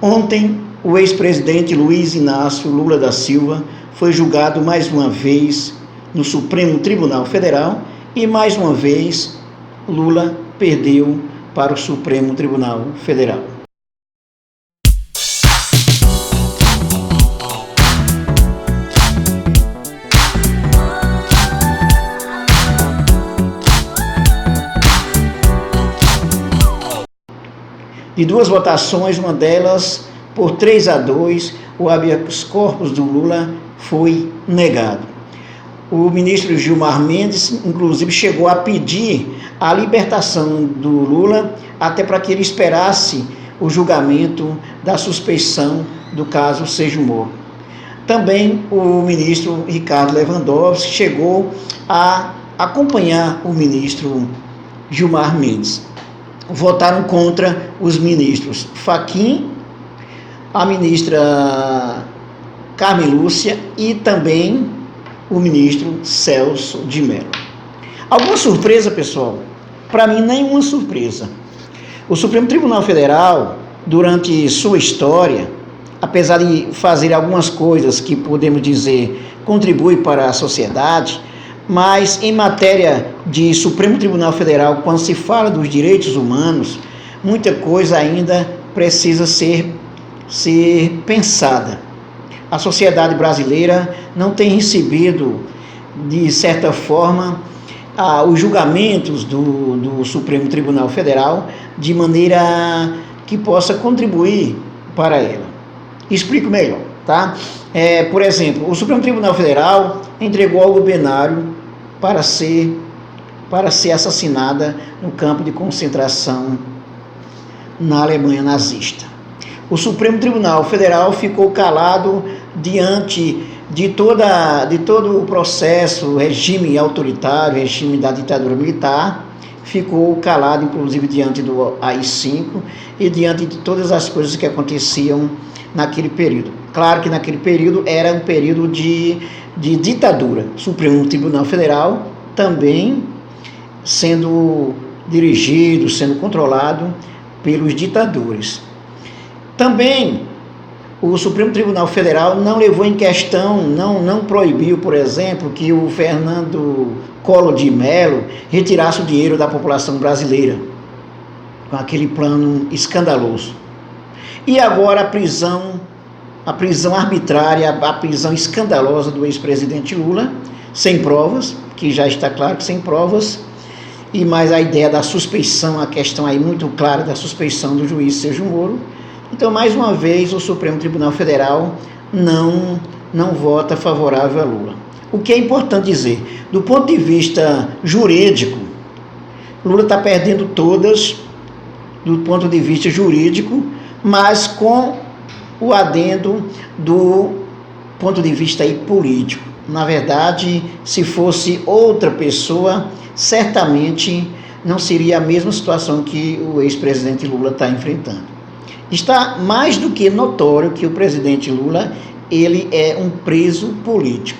Ontem, o ex-presidente Luiz Inácio Lula da Silva foi julgado mais uma vez no Supremo Tribunal Federal e mais uma vez Lula perdeu para o Supremo Tribunal Federal. De duas votações, uma delas por 3-2, o habeas corpus do Lula foi negado. O ministro Gilmar Mendes, inclusive, chegou a pedir a libertação do Lula até para que ele esperasse o julgamento da suspeição do caso Sérgio Moro. Também o ministro Ricardo Lewandowski chegou a acompanhar o ministro Gilmar Mendes. Votaram contra os ministros Fachin, a ministra Carmen Lúcia e também o ministro Celso de Mello. Alguma surpresa, pessoal? Para mim, nenhuma surpresa. O Supremo Tribunal Federal, durante sua história, apesar de fazer algumas coisas que podemos dizer contribuem para a sociedade, mas em matéria de Supremo Tribunal Federal, quando se fala dos direitos humanos, muita coisa ainda precisa ser pensada. A sociedade brasileira não tem recebido, de certa forma, os julgamentos do Supremo Tribunal Federal de maneira que possa contribuir para ela. Explico melhor, tá? Por exemplo, o Supremo Tribunal Federal entregou ao Benário para ser assassinada no campo de concentração na Alemanha nazista. O Supremo Tribunal Federal ficou calado diante de todo o processo, regime autoritário, regime da ditadura militar, ficou calado, inclusive, diante do AI-5 e diante de todas as coisas que aconteciam naquele período. Claro que naquele período era um período de ditadura. O Supremo Tribunal Federal também sendo dirigido, sendo controlado pelos ditadores. Também o Supremo Tribunal Federal não levou em questão, não proibiu, por exemplo, que o Fernando Collor de Mello retirasse o dinheiro da população brasileira, com aquele plano escandaloso. E agora a prisão arbitrária, a prisão escandalosa do ex-presidente Lula, sem provas, que já está claro que sem provas, e mais a ideia da suspeição, a questão aí muito clara da suspeição do juiz Sérgio Moro. Então, mais uma vez, o Supremo Tribunal Federal não vota favorável a Lula. O que é importante dizer, do ponto de vista jurídico, Lula está perdendo todas, do ponto de vista jurídico, mas com o adendo do ponto de vista aí político. Na verdade, se fosse outra pessoa, certamente não seria a mesma situação que o ex-presidente Lula está enfrentando. Está mais do que notório que o presidente Lula, ele é um preso político.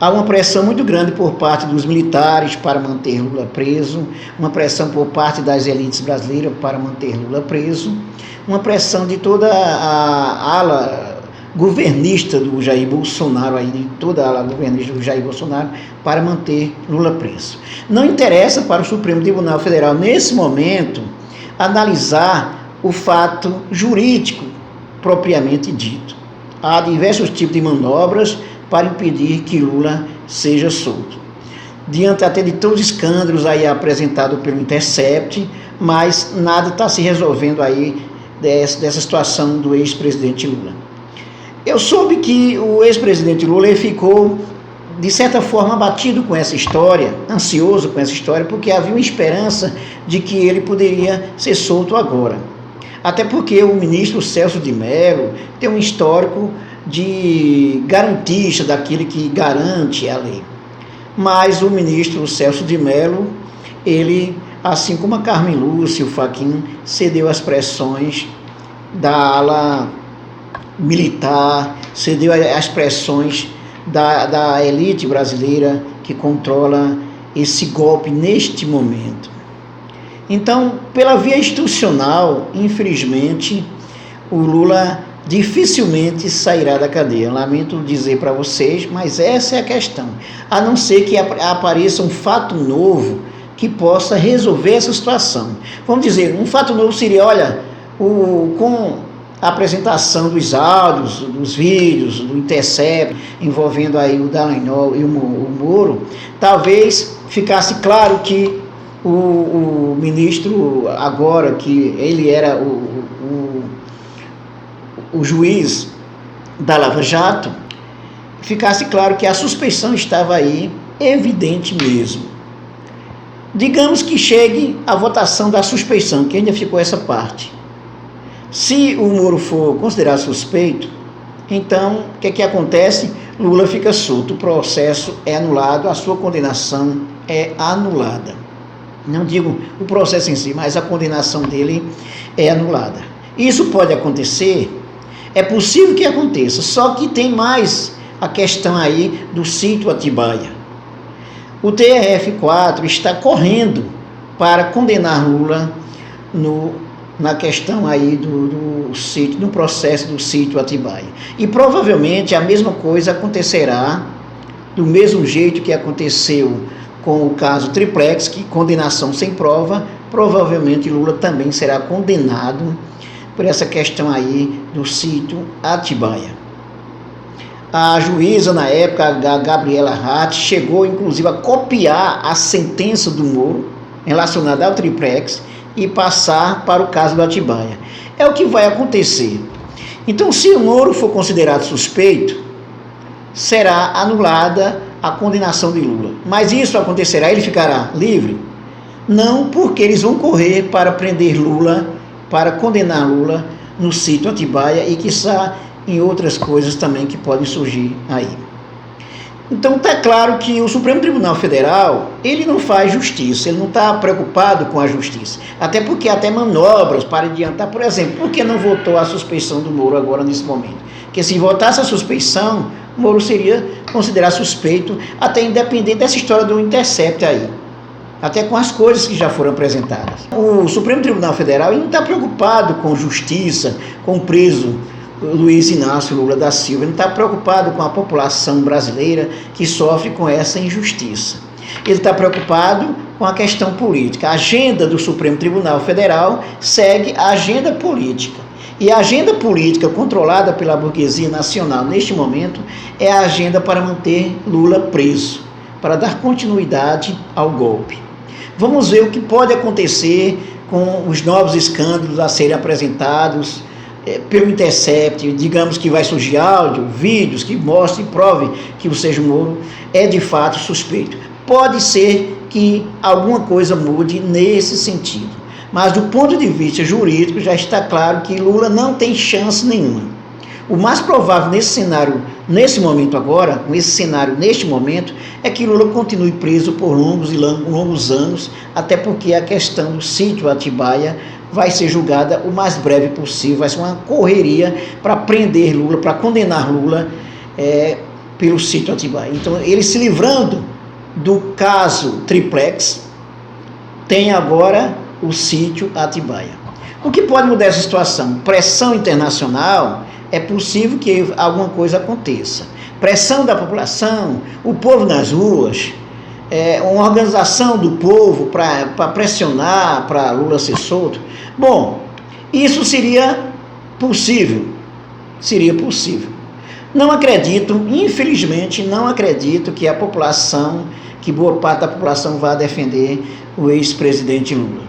Há uma pressão muito grande por parte dos militares para manter Lula preso, uma pressão por parte das elites brasileiras para manter Lula preso, uma pressão de toda a ala governista do Jair Bolsonaro, de toda a ala governista do Jair Bolsonaro, para manter Lula preso. Não interessa para o Supremo Tribunal Federal, nesse momento, analisar o fato jurídico propriamente dito. Há diversos tipos de manobras para impedir que Lula seja solto. Diante até de todos os escândalos aí apresentados pelo Intercept, mas nada está se resolvendo aí dessa situação do ex-presidente Lula. Eu soube que o ex-presidente Lula ele ficou, de certa forma, abatido com essa história, ansioso com essa história, porque havia uma esperança de que ele poderia ser solto agora. Até porque o ministro Celso de Mello tem um histórico de garantista, daquele que garante a lei. Mas o ministro Celso de Mello, ele, assim como a Carmen Lúcia e o Fachin, cedeu às pressões da ala militar, cedeu às pressões da elite brasileira que controla esse golpe neste momento. Então, pela via institucional, infelizmente, o Lula dificilmente sairá da cadeia. Lamento dizer para vocês, mas essa é a questão. A não ser que apareça um fato novo que possa resolver essa situação. Vamos dizer, um fato novo seria, olha, com a apresentação dos áudios, dos vídeos, do Intercept, envolvendo aí o Dallagnol e o Moro, talvez ficasse claro que o ministro, agora que ele era o juiz da Lava Jato, ficasse claro que a suspeição estava aí, evidente mesmo. Digamos que chegue a votação da suspeição, que ainda ficou essa parte. Se o Moro for considerado suspeito, então o que acontece? Lula fica solto, o processo é anulado, a sua condenação é anulada. Não digo o processo em si, mas a condenação dele é anulada. Isso pode acontecer, é possível que aconteça, só que tem mais a questão aí do sítio Atibaia. O TRF4 está correndo para condenar Lula na questão aí do sítio, no processo do sítio Atibaia. E provavelmente a mesma coisa acontecerá do mesmo jeito que aconteceu com o caso Triplex, que condenação sem prova, provavelmente Lula também será condenado por essa questão aí do sítio Atibaia. A juíza, na época, a Gabriela Hart, chegou inclusive a copiar a sentença do Moro relacionada ao Triplex e passar para o caso do Atibaia. É o que vai acontecer. Então, se o Moro for considerado suspeito, será anulada a condenação de Lula. Mas isso acontecerá, ele ficará livre? Não, porque eles vão correr para prender Lula, para condenar Lula no sítio Atibaia e, quiçá, em outras coisas também que podem surgir aí. Então está claro que o Supremo Tribunal Federal, ele não faz justiça, ele não está preocupado com a justiça, até porque até manobras para adiantar, por exemplo, por que não votou a suspeição do Moro agora nesse momento? Porque se votasse a suspeição, o Moro seria considerado suspeito, até independente dessa história do Intercept aí, até com as coisas que já foram apresentadas. O Supremo Tribunal Federal ele não está preocupado com justiça, com o preso Luiz Inácio Lula da Silva, ele não está preocupado com a população brasileira que sofre com essa injustiça. Ele está preocupado com a questão política. A agenda do Supremo Tribunal Federal segue a agenda política. E a agenda política controlada pela burguesia nacional neste momento é a agenda para manter Lula preso, para dar continuidade ao golpe. Vamos ver o que pode acontecer com os novos escândalos a serem apresentados pelo Intercept. Digamos que vai surgir áudio, vídeos que mostrem e provem que o Sérgio Moro é de fato suspeito. Pode ser que alguma coisa mude nesse sentido, mas do ponto de vista jurídico já está claro que Lula não tem chance nenhuma. O mais provável nesse cenário, nesse momento agora, com esse cenário neste momento, é que Lula continue preso por longos anos, até porque a questão do sítio Atibaia vai ser julgada o mais breve possível, vai ser uma correria para prender Lula, para condenar Lula pelo sítio Atibaia. Então, ele se livrando do caso Triplex, tem agora o sítio Atibaia. O que pode mudar essa situação? Pressão internacional, é possível que alguma coisa aconteça. Pressão da população, o povo nas ruas, uma organização do povo para pressionar para Lula ser solto. Bom, isso seria possível. Seria possível. Não acredito, infelizmente, não acredito que a população, que boa parte da população vá defender o ex-presidente Lula.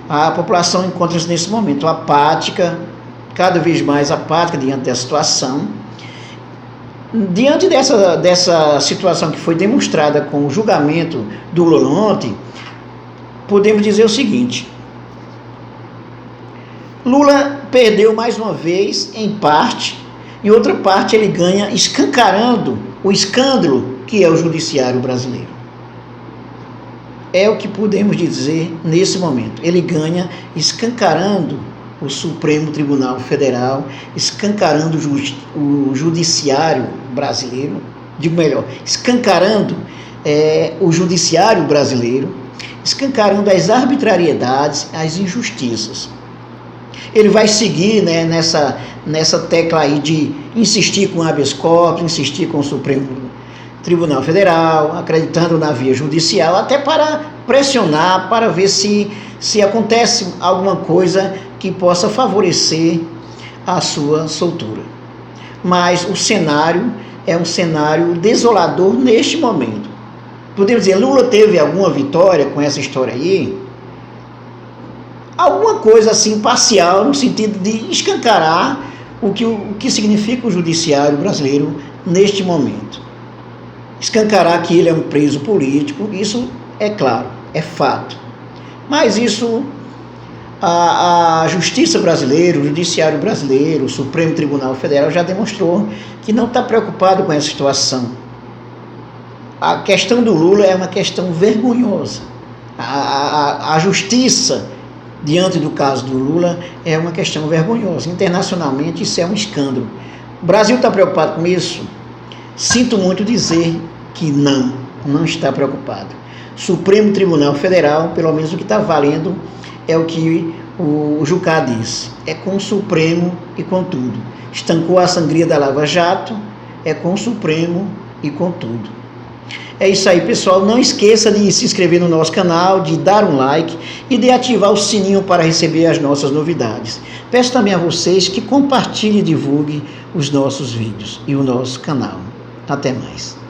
A população encontra-se nesse momento apática, cada vez mais apática diante da situação. Diante dessa situação que foi demonstrada com o julgamento do Lula ontem, podemos dizer o seguinte: Lula perdeu mais uma vez, em parte, em outra parte ele ganha escancarando o escândalo que é o judiciário brasileiro. É o que podemos dizer nesse momento. Ele ganha escancarando o Supremo Tribunal Federal, escancarando o judiciário brasileiro, digo melhor, escancarando o judiciário brasileiro, escancarando as arbitrariedades, as injustiças. Ele vai seguir, né, nessa tecla aí de insistir com o habeas corpus, insistir com o Supremo Tribunal Federal, acreditando na via judicial, até para pressionar, para ver se acontece alguma coisa que possa favorecer a sua soltura. Mas o cenário é um cenário desolador neste momento. Podemos dizer, Lula teve alguma vitória com essa história aí? Alguma coisa assim parcial, no sentido de escancarar o que significa o judiciário brasileiro neste momento. Escancarar que ele é um preso político, isso é claro, é fato. Mas isso, a justiça brasileira, o judiciário brasileiro, o Supremo Tribunal Federal já demonstrou que não está preocupado com essa situação. A questão do Lula é uma questão vergonhosa. A justiça, diante do caso do Lula, é uma questão vergonhosa. Internacionalmente, isso é um escândalo. O Brasil está preocupado com isso? Sinto muito dizer que não está preocupado. Supremo Tribunal Federal, pelo menos o que está valendo, é o que o Jucá disse. É com o Supremo e com tudo. Estancou a sangria da Lava Jato, é com o Supremo e com tudo. É isso aí, pessoal. Não esqueça de se inscrever no nosso canal, de dar um like e de ativar o sininho para receber as nossas novidades. Peço também a vocês que compartilhem e divulguem os nossos vídeos e o nosso canal. Até mais.